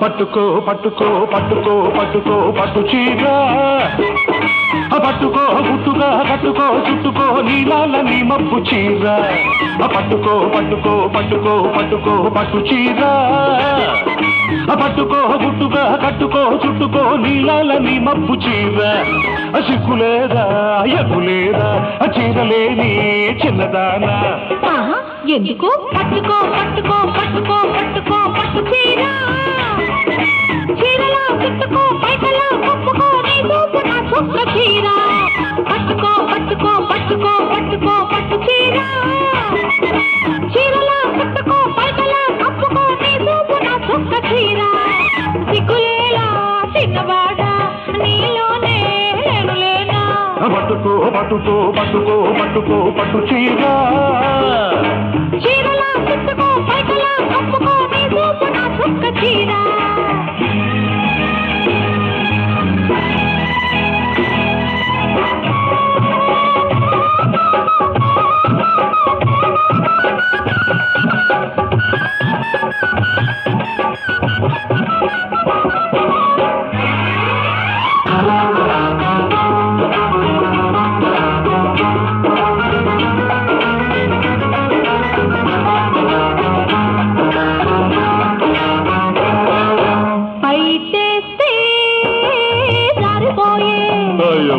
పట్టుకో పట్టుకో పట్టుకో పట్టుకో పట్టు చీర పట్టుకో గుట్టుగా కట్టుకో చుట్టుకో నీలాల నీ మబ్బు చీర పట్టుకో పట్టుకో పట్టుకో పట్టుకో పట్టు చీర పట్టుకో గుట్టుగా కట్టుకో చుట్టుకో నీలాల నీ మబ్బు చీర సిగ్గులేదా ఎగులేదా చీరలేని చిన్నదానా ఎందుకు పట్టుకో పట్టుకో పట్టుకో పట్టుకో పట్టు చీర చీరలా చుట్టుకో పైకలా కప్పుకో నీ చూపు నా చుక్క చీర పట్టుకో పట్టుకో పట్టుకో పట్టుకో పట్టు చీర చీరలా చుట్టుకో పైకలా కప్పుకో నీ చూపు నా చుక్క చీర సిగ్గులేలా చిన్నవాడా నీలోనే లేనులేనా పట్టుకో పట్టుకో పట్టుకో పట్టుకో పట్టు చీర చీరలా చుట్టుకో పైకలా కప్పుకో నీ చూపు నా చుక్క చీర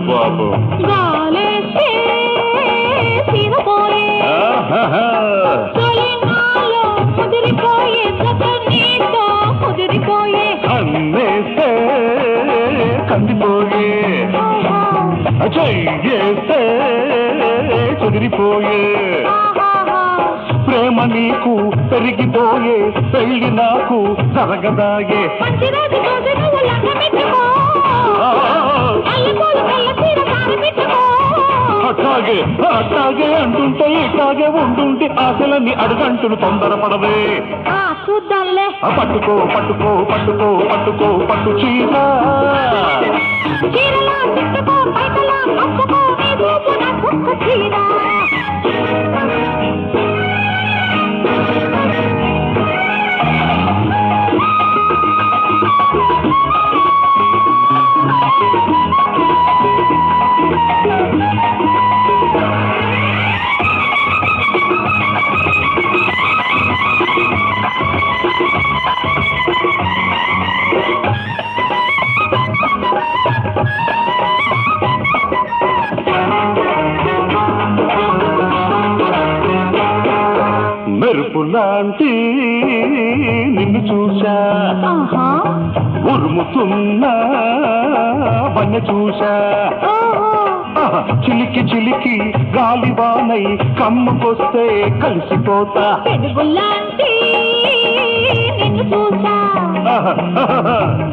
బాబు గాలేస్తే తీరపోయే తొలినాలో ముదిరిపోయే నీతో ముదిరిపోయే అన్నేస్తే కందిపోయే చెయ్యేస్తే చెదిరిపోయే ప్రేమ నీకు పెరిగిపోయే పెళ్లి నాకు జరగదాయే అట్లాగే అట్లాగే అంటుంటే ఇట్లాగే ఉంటుంటే ఆశలన్నీ అడుగంటులు తొందరపడవే చూద్దాంలే పట్టుకో పట్టుకో పట్టుకో పట్టుకో పట్టు చీర చీరలా చుట్టుకో పైకలా కప్పుకో నీ చూపు నా చుక్క చీర మెరుపులాంటి నిన్ను చూశా ఉరుముతున్నా వన్య చూశా చిలికి చిలికి గాలివానై కమ్ముకొస్తే కలిసిపోతా పెరుగులాంటి నిన్ను చూసా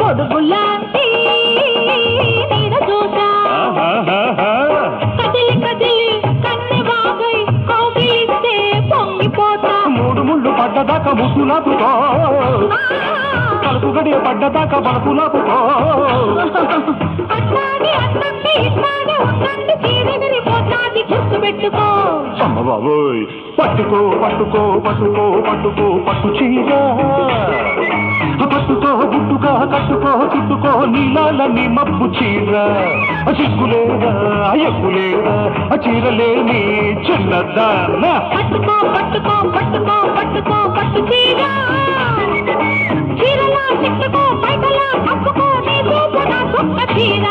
పొడుగులాంటి నేను చూసా కదిలి కదిలి కన్నె బాగై కౌగిలిస్తే పొంగిపోతా మూడు ముళ్ళు పడ్డదాకా ముసులాపుకో కలుపు గడియ పడ్డదాకా బలపులాపుకో అట్లాగే అట్లంటే ఇట్లాగే ఉందంటే చీరగిరిపోతాది గుర్తు పెట్టుకో అమ్మ బాబోయ్ పట్టుకో పట్టుకో పట్టుకో పట్టుకో పట్టు చీర పట్టుకో గుట్టుగా కట్టుకో చుట్టుకో నీలాల నీ మబ్బు చీర సిగ్గులేదా ఎగ్గులేదా చీరలేని చిన్నదానా పట్టుకో పట్టుకో పట్టుకో పట్టుకో పట్టు చీర చీరలా చుట్టుకో పైకలా కప్పుకో నీ చూపు నా చుక్క చీర